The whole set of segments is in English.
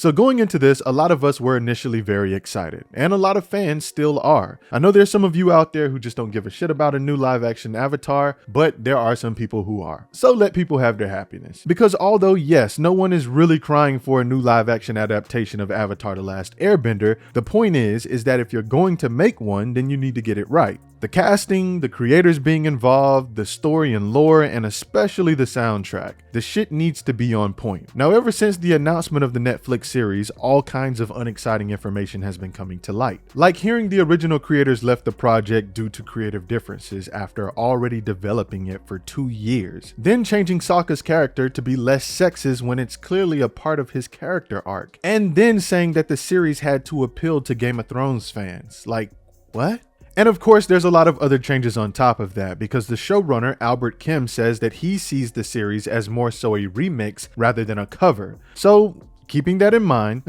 So going into this, a lot of us were initially very excited, and a lot of fans still are. I know there's some of you out there who just don't give a shit about a new live action Avatar, but there are some people who are. So let people have their happiness. Because although yes, no one is really crying for a new live action adaptation of Avatar: The Last Airbender, the point is that if you're going to make one, then you need to get it right. The casting, the creators being involved, the story and lore, and especially the soundtrack. The shit needs to be on point. Now, ever since the announcement of the Netflix series, all kinds of unexciting information has been coming to light. Like hearing the original creators left the project due to creative differences after already developing it for 2 years. Then changing Sokka's character to be less sexist when it's clearly a part of his character arc. And then saying that the series had to appeal to Game of Thrones fans. Like, what? And of course, there's a lot of other changes on top of that, because the showrunner Albert Kim says that he sees the series as more so a remix rather than a cover. So, keeping that in mind,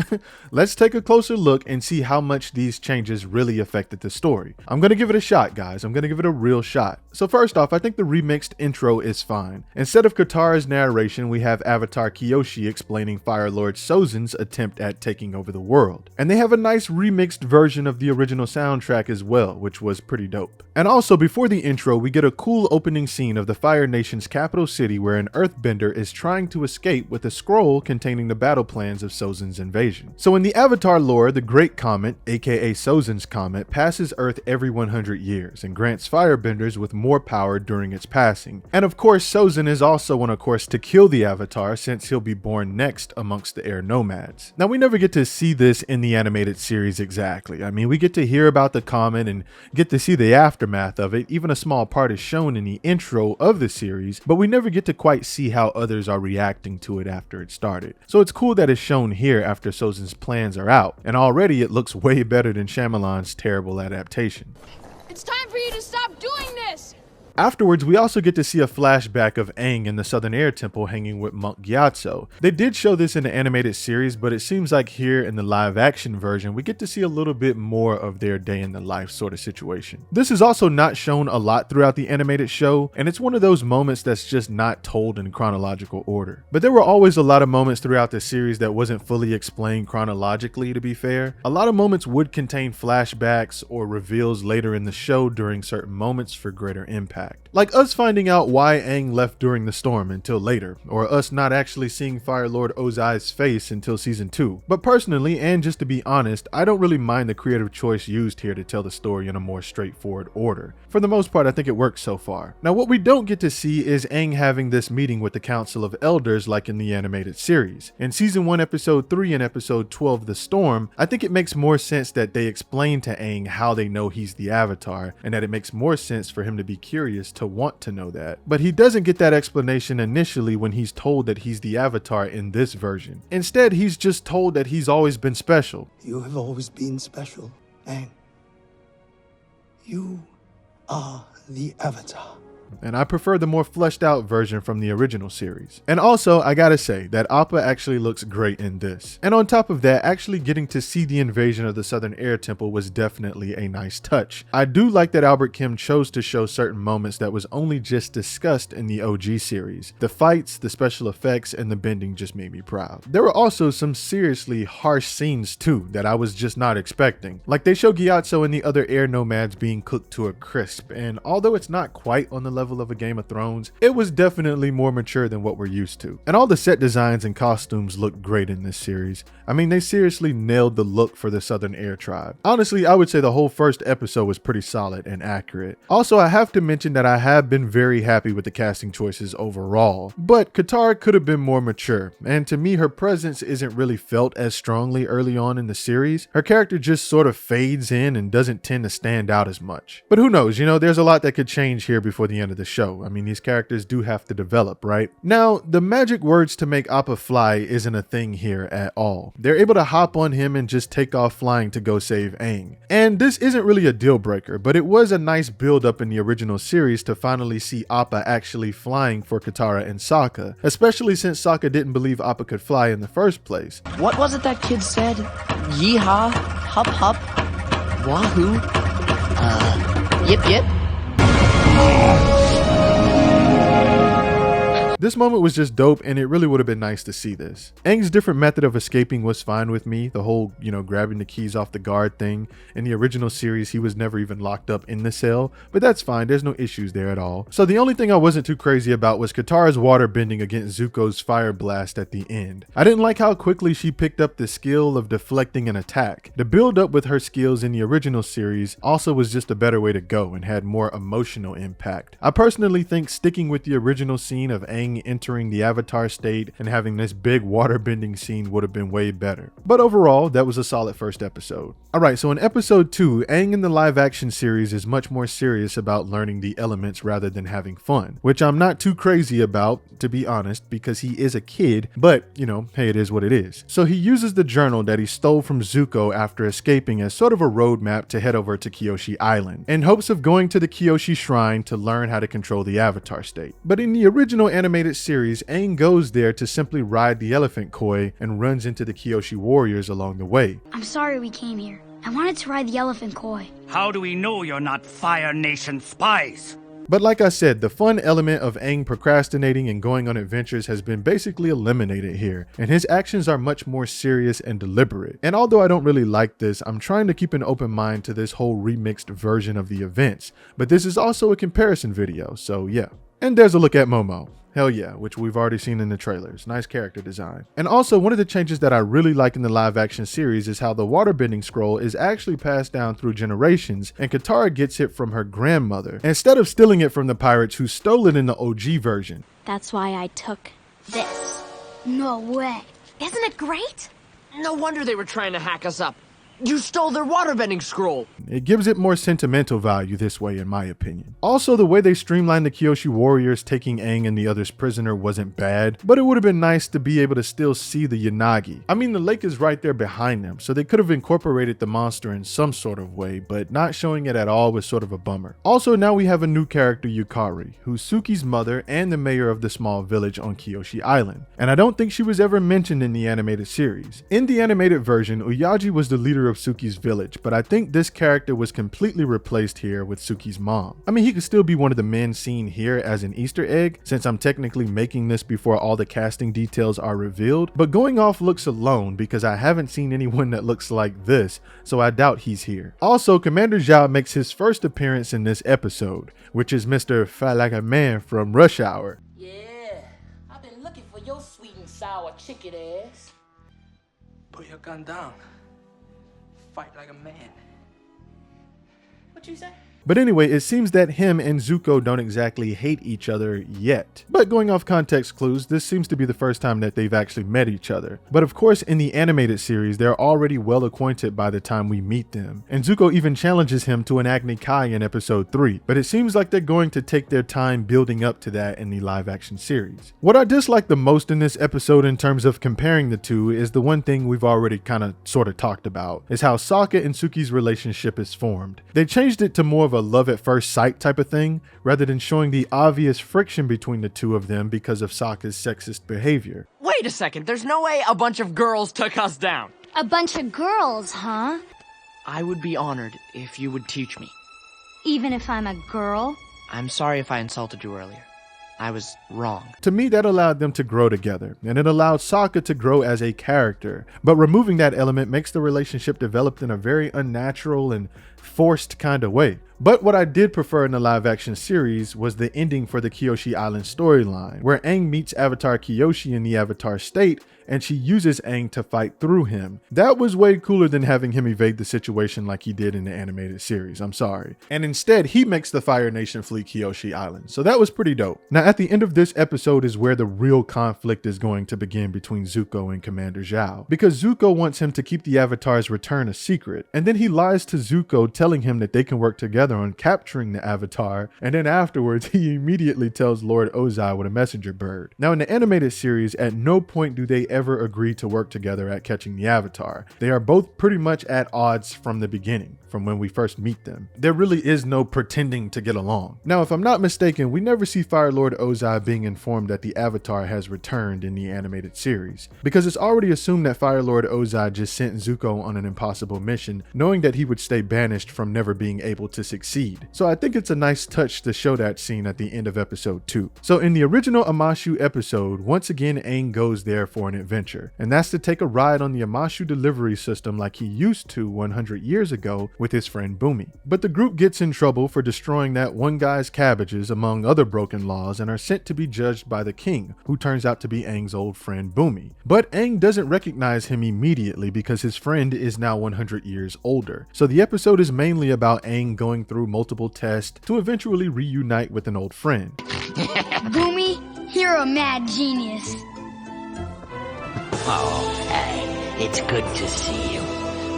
let's take a closer look and see how much these changes really affected the story. I'm gonna give it a shot, guys. I'm gonna give it a real shot. So first off, I think the remixed intro is fine. Instead of Katara's narration, we have Avatar Kyoshi explaining Fire Lord Sozin's attempt at taking over the world. And they have a nice remixed version of the original soundtrack as well, which was pretty dope. And also, before the intro, we get a cool opening scene of the Fire Nation's capital city where an earthbender is trying to escape with a scroll containing the battle plans of Sozin's invasion. So in the Avatar lore, the Great Comet, aka Sozin's Comet, passes Earth every 100 years and grants firebenders with more power during its passing. And of course, Sozin is also on a course to kill the Avatar since he'll be born next amongst the air nomads. Now, we never get to see this in the animated series exactly. I mean, we get to hear about the comet and get to see the aftermath of it. Even a small part is shown in the intro of the series, but we never get to quite see how others are reacting to it after it started. So it's cool that it's shown here after Sozin's plans are out, and already it looks way better than Shyamalan's terrible adaptation. It's time for you to stop doing this! Afterwards, we also get to see a flashback of Aang in the Southern Air Temple hanging with Monk Gyatso. They did show this in the animated series, but it seems like here in the live action version, we get to see a little bit more of their day in the life sort of situation. This is also not shown a lot throughout the animated show, and it's one of those moments that's just not told in chronological order. But there were always a lot of moments throughout the series that wasn't fully explained chronologically, to be fair. A lot of moments would contain flashbacks or reveals later in the show during certain moments for greater impact. Like us finding out why Aang left during the storm until later, or us not actually seeing Fire Lord Ozai's face until season 2. But personally, and just to be honest, I don't really mind the creative choice used here to tell the story in a more straightforward order. For the most part, I think it works so far. Now, what we don't get to see is Aang having this meeting with the Council of Elders like in the animated series. In season 1, episode 3 and episode 12, The Storm, I think it makes more sense that they explain to Aang how they know he's the Avatar, and that it makes more sense for him to be curious to want to know that. But he doesn't get that explanation initially when he's told that he's the Avatar in this version. Instead, he's just told that he's always been special. You have always been special, Aang. You are the Avatar. And I prefer the more fleshed out version from the original series. And also, I gotta say that Appa actually looks great in this. And on top of that, actually getting to see the invasion of the Southern Air Temple was definitely a nice touch. I do like that Albert Kim chose to show certain moments that was only just discussed in the OG series. The fights, the special effects, and the bending just made me proud. There were also some seriously harsh scenes too that I was just not expecting. Like they show Gyatso and the other air nomads being cooked to a crisp, and although it's not quite on the level of a Game of Thrones, it was definitely more mature than what we're used to. And all the set designs and costumes look great in this series. I mean, they seriously nailed the look for the Southern Air Tribe. Honestly, I would say the whole first episode was pretty solid and accurate. Also, I have to mention that I have been very happy with the casting choices overall, but Katara could have been more mature, and to me, her presence isn't really felt as strongly early on in the series. Her character just sort of fades in and doesn't tend to stand out as much. But who knows, you know, there's a lot that could change here before the end of the show. I mean, these characters do have to develop, right? Now, the magic words to make Appa fly isn't a thing here at all. They're able to hop on him and just take off flying to go save Aang. And this isn't really a deal breaker, but it was a nice build up in the original series to finally see Appa actually flying for Katara and Sokka, especially since Sokka didn't believe Appa could fly in the first place. What was it that kid said? Yeehaw, hup hup, wahoo, yip yip. This moment was just dope, and it really would have been nice to see this. Aang's different method of escaping was fine with me, the whole, grabbing the keys off the guard thing. In the original series, he was never even locked up in the cell, but that's fine, there's no issues there at all. So the only thing I wasn't too crazy about was Katara's water bending against Zuko's fire blast at the end. I didn't like how quickly she picked up the skill of deflecting an attack. The build up with her skills in the original series also was just a better way to go and had more emotional impact. I personally think sticking with the original scene of Aang entering the Avatar state and having this big water bending scene would have been way better. But overall, that was a solid first episode. Alright, so in episode 2, Aang in the live action series is much more serious about learning the elements rather than having fun, which I'm not too crazy about, to be honest, because he is a kid, but hey, it is what it is. So he uses the journal that he stole from Zuko after escaping as sort of a roadmap to head over to Kyoshi Island, in hopes of going to the Kyoshi Shrine to learn how to control the Avatar state. But in the original animated series, Aang goes there to simply ride the elephant koi and runs into the Kyoshi warriors along the way. I'm sorry we came here. I wanted to ride the elephant koi. How do we know you're not Fire Nation spies? But like I said, the fun element of Aang procrastinating and going on adventures has been basically eliminated here, and his actions are much more serious and deliberate. And although I don't really like this, I'm trying to keep an open mind to this whole remixed version of the events, but this is also a comparison video, so yeah. And there's a look at Momo. Hell yeah, which we've already seen in the trailers. Nice character design. And also, one of the changes that I really like in the live action series is how the waterbending scroll is actually passed down through generations, and Katara gets it from her grandmother, instead of stealing it from the pirates who stole it in the OG version. That's why I took this. No way. Isn't it great? No wonder they were trying to hack us up. You stole their waterbending scroll. It gives it more sentimental value this way, in my opinion. Also, the way they streamlined the Kyoshi warriors taking Aang and the others prisoner wasn't bad, but it would have been nice to be able to still see the Yanagi. I mean, the lake is right there behind them, so they could have incorporated the monster in some sort of way, but not showing it at all was sort of a bummer. Also, now we have a new character, Yukari, who's Suki's mother and the mayor of the small village on Kyoshi Island. And I don't think she was ever mentioned in the animated series. In the animated version, Uyaji was the leader of Suki's village, but I think this character was completely replaced here with Suki's mom. I mean, he could still be one of the men seen here as an Easter egg, since I'm technically making this before all the casting details are revealed, but going off looks alone because I haven't seen anyone that looks like this, so I doubt he's here. Also, Commander Zhao makes his first appearance in this episode, which is Mr. Fat Like a Man from Rush Hour. Yeah, I've been looking for your sweet and sour chicken ass. Put your gun down. Fight like a man. What you say? But anyway, it seems that him and Zuko don't exactly hate each other yet. But going off context clues, this seems to be the first time that they've actually met each other. But of course, in the animated series, they're already well acquainted by the time we meet them. And Zuko even challenges him to an Agni Kai in episode 3. But it seems like they're going to take their time building up to that in the live action series. What I dislike the most in this episode in terms of comparing the two is the one thing we've already kind of sort of talked about, is how Sokka and Suki's relationship is formed. They changed it to more of a love at first sight type of thing, rather than showing the obvious friction between the two of them because of Sokka's sexist behavior. Wait a second, there's no way a bunch of girls took us down. A bunch of girls, huh? I would be honored if you would teach me. Even if I'm a girl? I'm sorry if I insulted you earlier. I was wrong. To me, that allowed them to grow together, and it allowed Sokka to grow as a character. But removing that element makes the relationship developed in a very unnatural and forced kind of way. But what I did prefer in the live action series was the ending for the Kyoshi Island storyline, where Aang meets Avatar Kyoshi in the Avatar state, and she uses Aang to fight through him. That was way cooler than having him evade the situation like he did in the animated series, I'm sorry. And instead, he makes the Fire Nation flee Kyoshi Island, so that was pretty dope. Now at the end of this episode is where the real conflict is going to begin between Zuko and Commander Zhao, because Zuko wants him to keep the Avatar's return a secret, and then he lies to Zuko telling him that they can work together on capturing the Avatar, and then afterwards he immediately tells Lord Ozai with a messenger bird. Now in the animated series, at no point do they ever agree to work together at catching the Avatar. They are both pretty much at odds from the beginning, from when we first meet them. There really is no pretending to get along. Now if I'm not mistaken, we never see Fire Lord Ozai being informed that the Avatar has returned in the animated series, because it's already assumed that Fire Lord Ozai just sent Zuko on an impossible mission, knowing that he would stay banished from never being able to succeed succeed. So I think it's a nice touch to show that scene at the end of episode 2. So in the original Amashu episode, once again Aang goes there for an adventure, and that's to take a ride on the Amashu delivery system like he used to 100 years ago with his friend Bumi. But the group gets in trouble for destroying that one guy's cabbages among other broken laws and are sent to be judged by the king, who turns out to be Aang's old friend Bumi. But Aang doesn't recognize him immediately because his friend is now 100 years older. So the episode is mainly about Aang going through multiple tests to eventually reunite with an old friend. Boomy, you're a mad genius. Oh, hey, it's good to see you.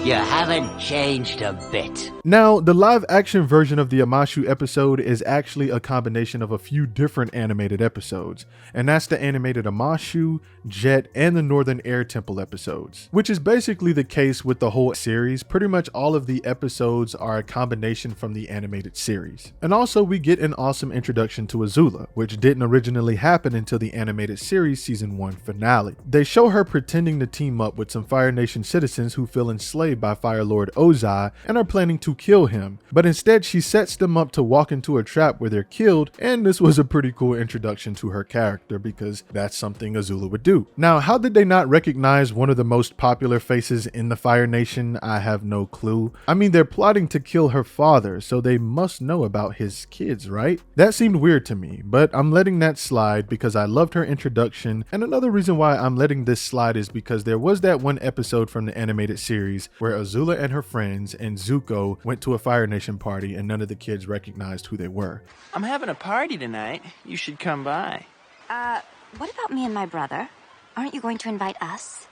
You haven't changed a bit. Now, the live action version of the Amashu episode is actually a combination of a few different animated episodes, and that's the animated Amashu, Jet, and the Northern Air Temple episodes, which is basically the case with the whole series. Pretty much all of the episodes are a combination from the animated series. And also we get an awesome introduction to Azula, which didn't originally happen until the animated series season 1 finale. They show her pretending to team up with some Fire Nation citizens who feel enslaved by Fire Lord Ozai and are planning to kill him, but instead she sets them up to walk into a trap where they're killed, and this was a pretty cool introduction to her character because that's something Azula would do. Now, how did they not recognize one of the most popular faces in the Fire Nation? I have no clue. I mean, they're plotting to kill her father, so they must know about his kids, right? That seemed weird to me, but I'm letting that slide because I loved her introduction, and another reason why I'm letting this slide is because there was that one episode from the animated series where Azula and her friends and Zuko went to a Fire Nation party and none of the kids recognized who they were. I'm having a party tonight. You should come by. What about me and my brother? Aren't you going to invite us?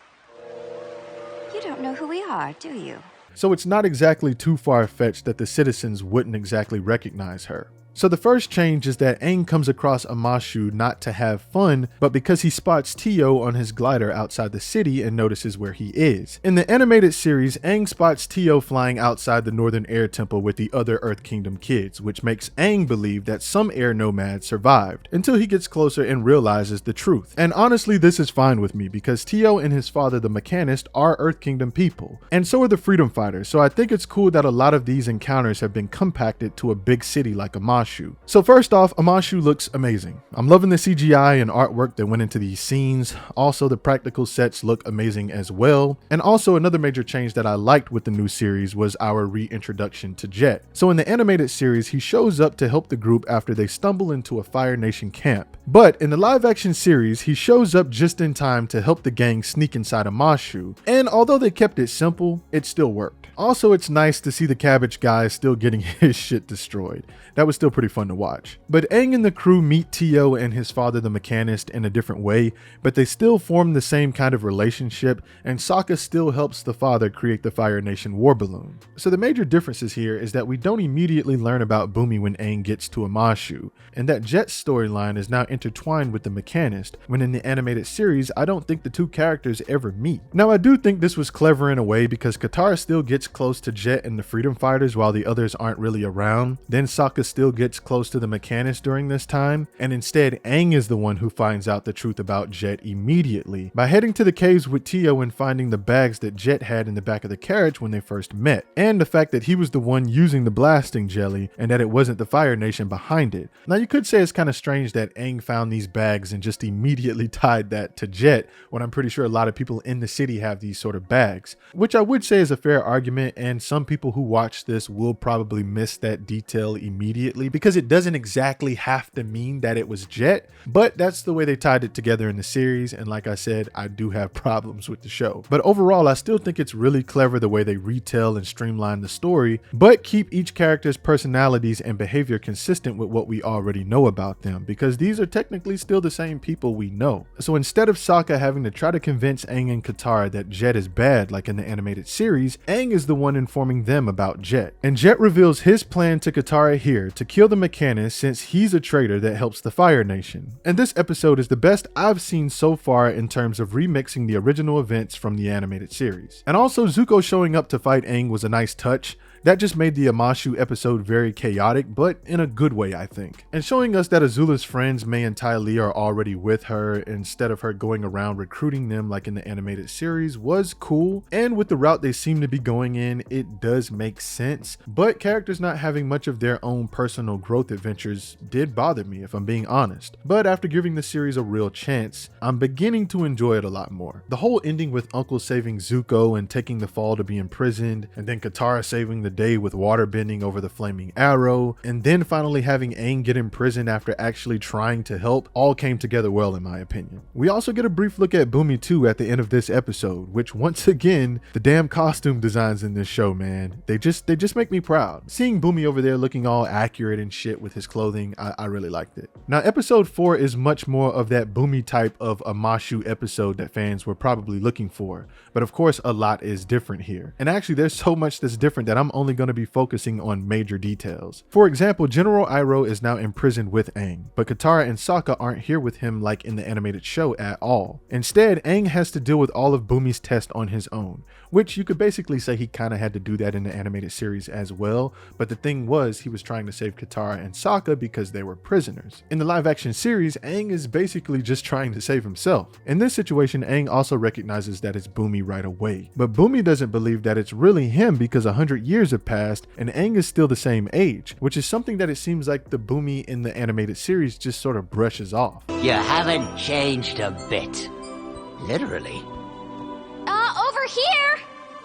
You don't know who we are, do you? So it's not exactly too far-fetched that the citizens wouldn't exactly recognize her. So the first change is that Aang comes across Amashu not to have fun, but because he spots Tio on his glider outside the city and notices where he is. In the animated series, Aang spots Tio flying outside the Northern Air Temple with the other Earth Kingdom kids, which makes Aang believe that some air nomads survived, until he gets closer and realizes the truth. And honestly, this is fine with me because Tio and his father, the Mechanist, are Earth Kingdom people, and so are the Freedom Fighters, so I think it's cool that a lot of these encounters have been compacted to a big city like Amashu. So first off, Amashu looks amazing. I'm loving the CGI and artwork that went into these scenes. Also, the practical sets look amazing as well. And also another major change that I liked with the new series was our reintroduction to Jet. So in the animated series, he shows up to help the group after they stumble into a Fire Nation camp. But in the live action series, he shows up just in time to help the gang sneak inside Amashu. And although they kept it simple, it still worked. Also, it's nice to see the Cabbage guy still getting his shit destroyed. That was still pretty fun to watch. But Aang and the crew meet Tio and his father, the Mechanist, in a different way, but they still form the same kind of relationship, and Sokka still helps the father create the Fire Nation war balloon. So the major differences here is that we don't immediately learn about Bumi when Aang gets to Amashu, and that Jet's storyline is now intertwined with the Mechanist, when in the animated series, I don't think the two characters ever meet. Now, I do think this was clever in a way because Katara still gets close to Jet and the Freedom Fighters while the others aren't really around. Then Sokka still gets close to the Mechanist during this time, and instead Aang is the one who finds out the truth about Jet immediately by heading to the caves with Tio and finding the bags that Jet had in the back of the carriage when they first met, and the fact that he was the one using the blasting jelly and that it wasn't the Fire Nation behind it. Now you could say it's kind of strange that Aang found these bags and just immediately tied that to Jet when I'm pretty sure a lot of people in the city have these sort of bags, which I would say is a fair argument, and some people who watch this will probably miss that detail immediately because it doesn't exactly have to mean that it was Jet, but that's the way they tied it together in the series, and like I said, I do have problems with the show. But overall, I still think it's really clever the way they retell and streamline the story, but keep each character's personalities and behavior consistent with what we already know about them, because these are technically still the same people we know. So instead of Sokka having to try to convince Aang and Katara that Jet is bad like in the animated series, Aang is the one informing them about Jet. And Jet reveals his plan to Katara here to kill kill the mechanist since he's a traitor that helps the Fire Nation. And this episode is the best I've seen so far in terms of remixing the original events from the animated series. And also Zuko showing up to fight Aang was a nice touch. That just made the Amashu episode very chaotic, but in a good way, I think. And showing us that Azula's friends, Mai and Ty Lee, are already with her instead of her going around recruiting them like in the animated series was cool. And with the route they seem to be going in, it does make sense. But characters not having much of their own personal growth adventures did bother me, if I'm being honest. But after giving the series a real chance, I'm beginning to enjoy it a lot more. The whole ending with Uncle saving Zuko and taking the fall to be imprisoned, and then Katara saving the day with water bending over the flaming arrow, and then finally having Aang get imprisoned after actually trying to help, all came together well in my opinion. We also get a brief look at Bumi too at the end of this episode, which once again, the damn costume designs in this show, man, they just make me proud. Seeing Bumi over there looking all accurate and shit with his clothing, I really liked it. Now episode 4 is much more of that Bumi type of Amashu episode that fans were probably looking for, but of course a lot is different here. And actually there's so much that's different that I'm only going to be focusing on major details. For example, General Iroh is now imprisoned with Aang, but Katara and Sokka aren't here with him like in the animated show at all. Instead, Aang has to deal with all of Bumi's tests on his own, which you could basically say he kind of had to do that in the animated series as well, but the thing was he was trying to save Katara and Sokka because they were prisoners. In the live action series, Aang is basically just trying to save himself. In this situation, Aang also recognizes that it's Bumi right away, but Bumi doesn't believe that it's really him because 100 years have passed and Aang is still the same age, which is something that it seems like the Bumi in the animated series just sort of brushes off. You haven't changed a bit. Literally. Over here!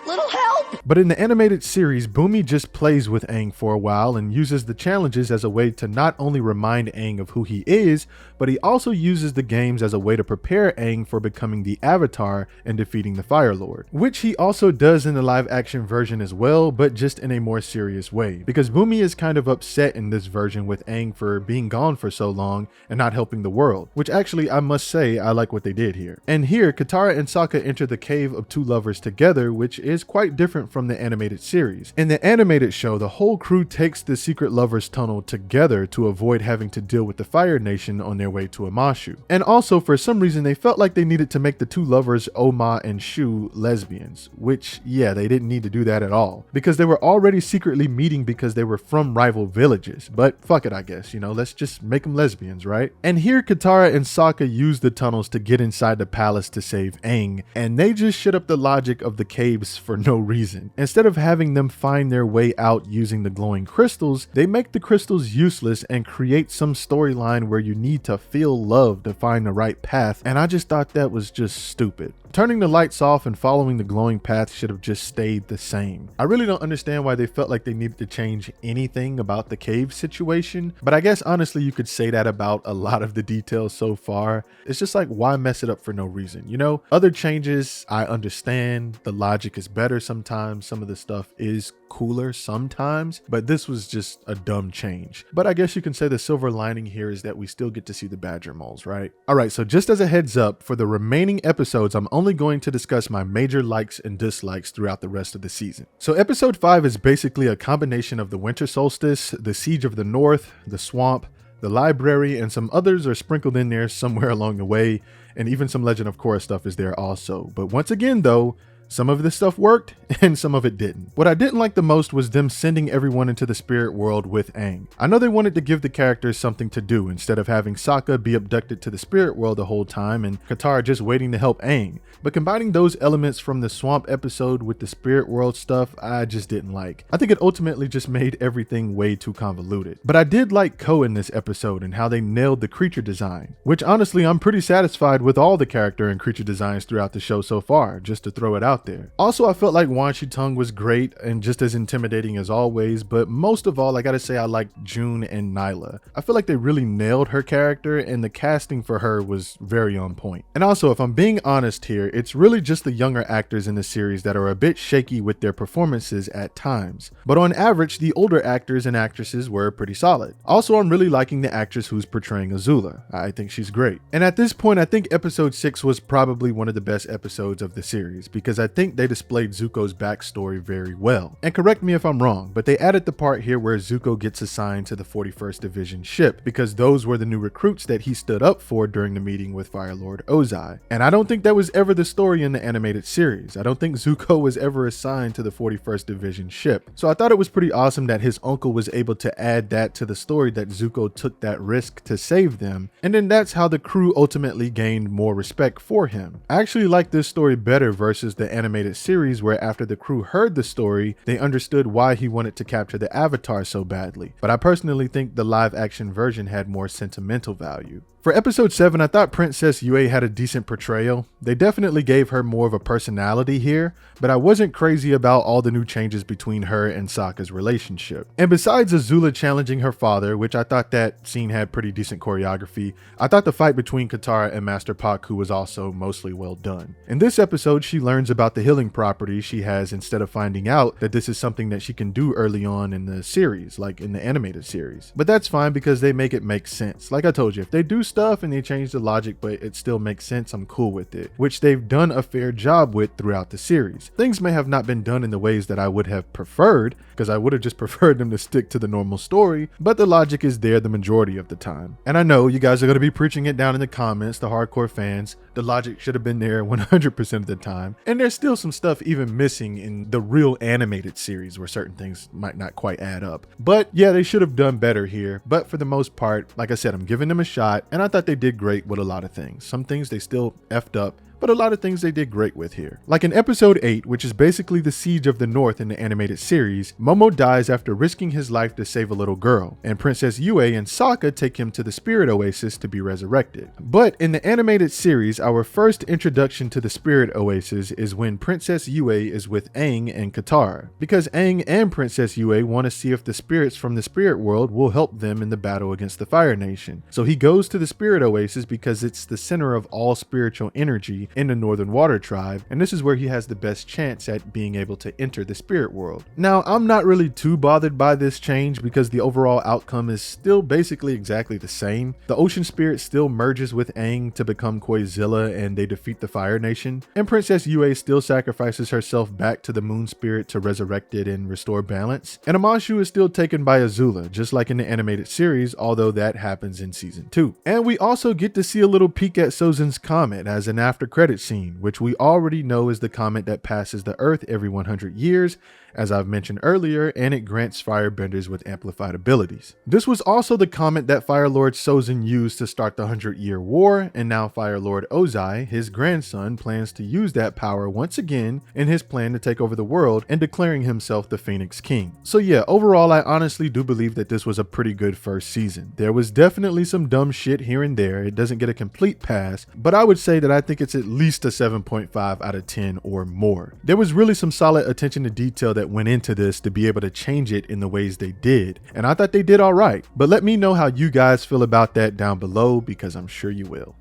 Little help! But in the animated series, Bumi just plays with Aang for a while and uses the challenges as a way to not only remind Aang of who he is, but he also uses the games as a way to prepare Aang for becoming the Avatar and defeating the Fire Lord, which he also does in the live action version as well, but just in a more serious way, because Bumi is kind of upset in this version with Aang for being gone for so long and not helping the world, which actually I must say I like what they did here. And here, Katara and Sokka enter the Cave of Two Lovers together, which is quite different from the animated series. In the animated show, the whole crew takes the secret lovers tunnel together to avoid having to deal with the Fire Nation on their way to Amashu. And also for some reason they felt like they needed to make the two lovers, Oma and Shu, lesbians, which yeah, they didn't need to do that at all, because they were already secretly meeting because they were from rival villages. But fuck it, I guess, you know, let's just make them lesbians, right? And here Katara and Sokka use the tunnels to get inside the palace to save Aang, and they just shit up the logic of the caves for no reason. Instead of having them find their way out using the glowing crystals, they make the crystals useless and create some storyline where you need to feel love to find the right path, and I just thought that was just stupid. Turning the lights off and following the glowing path should have just stayed the same. I really don't understand why they felt like they needed to change anything about the cave situation, but I guess honestly you could say that about a lot of the details so far. It's just like, why mess it up for no reason, you know? Other changes I understand, the logic is better sometimes, some of the stuff is cooler sometimes, but this was just a dumb change. But I guess you can say the silver lining here is that we still get to see the badger moles, right? Alright, so just as a heads up, for the remaining episodes, I'm only going to discuss my major likes and dislikes throughout the rest of the season. So episode 5 is basically a combination of the winter solstice, the siege of the north, the swamp, the library, and some others are sprinkled in there somewhere along the way, and even some Legend of Korra stuff is there also. But once again though, some of this stuff worked and some of it didn't. What I didn't like the most was them sending everyone into the spirit world with Aang. I know they wanted to give the characters something to do instead of having Sokka be abducted to the spirit world the whole time and Katara just waiting to help Aang. But combining those elements from the swamp episode with the spirit world stuff, I just didn't like. I think it ultimately just made everything way too convoluted. But I did like Ko in this episode and how they nailed the creature design, which honestly I'm pretty satisfied with all the character and creature designs throughout the show so far, just to throw it out there. Also, I felt like Wan Shi-tung was great and just as intimidating as always, but most of all, I gotta say I liked June and Nyla. I feel like they really nailed her character and the casting for her was very on point. And also, if I'm being honest here, it's really just the younger actors in the series that are a bit shaky with their performances at times. But on average, the older actors and actresses were pretty solid. Also, I'm really liking the actress who's portraying Azula. I think she's great. And at this point, I think episode 6 was probably one of the best episodes of the series because I think they displayed Zuko's Zuko's backstory very well. And correct me if I'm wrong, but they added the part here where Zuko gets assigned to the 41st Division ship because those were the new recruits that he stood up for during the meeting with Fire Lord Ozai. And I don't think that was ever the story in the animated series. I don't think Zuko was ever assigned to the 41st Division ship. So I thought it was pretty awesome that his uncle was able to add that to the story, that Zuko took that risk to save them. And then that's how the crew ultimately gained more respect for him. I actually like this story better versus the animated series, where after the crew heard the story, they understood why he wanted to capture the Avatar so badly. But I personally think the live action version had more sentimental value. For episode 7, I thought Princess Yue had a decent portrayal. They definitely gave her more of a personality here, but I wasn't crazy about all the new changes between her and Sokka's relationship. And besides Azula challenging her father, which I thought that scene had pretty decent choreography, I thought the fight between Katara and Master Pakku was also mostly well done. In this episode, she learns about the healing properties she has instead of finding out that this is something that she can do early on in the series, like in the animated series. But that's fine because they make it make sense. Like I told you, if they do stuff and they change the logic but it still makes sense, I'm cool with it, which they've done a fair job with throughout the series. Things may have not been done in the ways that I would have preferred, because I would have just preferred them to stick to the normal story, but the logic is there the majority of the time. And I know you guys are going to be preaching it down in the comments, the hardcore fans. The logic should have been there 100% of the time, and there's still some stuff even missing in the real animated series where certain things might not quite add up. But yeah, they should have done better here, but for the most part, like I said, I'm giving them a shot, and I thought they did great with a lot of things. Some things they still effed up, but a lot of things they did great with here. Like in episode 8, which is basically the siege of the North in the animated series, Momo dies after risking his life to save a little girl, and Princess Yue and Sokka take him to the Spirit Oasis to be resurrected. But in the animated series, our first introduction to the Spirit Oasis is when Princess Yue is with Aang and Katara, because Aang and Princess Yue want to see if the spirits from the spirit world will help them in the battle against the Fire Nation. So he goes to the Spirit Oasis because it's the center of all spiritual energy in the Northern Water Tribe, and this is where he has the best chance at being able to enter the spirit world. Now, I'm not really too bothered by this change because the overall outcome is still basically exactly the same. The Ocean Spirit still merges with Aang to become Koizilla and they defeat the Fire Nation, and Princess Yue still sacrifices herself back to the Moon Spirit to resurrect it and restore balance, and Amashu is still taken by Azula, just like in the animated series, although that happens in season 2. And we also get to see a little peek at Sozin's comet as an after credit scene, which we already know is the comet that passes the Earth every 100 years, as I've mentioned earlier, and it grants firebenders with amplified abilities. This was also the comet that Fire Lord Sozin used to start the 100-Year War, and now Fire Lord Ozai, his grandson, plans to use that power once again in his plan to take over the world and declaring himself the Phoenix King. So yeah, overall I honestly do believe that this was a pretty good first season. There was definitely some dumb shit here and there, it doesn't get a complete pass, but I would say that I think it's at least a 7.5 out of 10 or more. There was really some solid attention to detail that went into this to be able to change it in the ways they did, and I thought they did all right. But let me know how you guys feel about that down below, because I'm sure you will.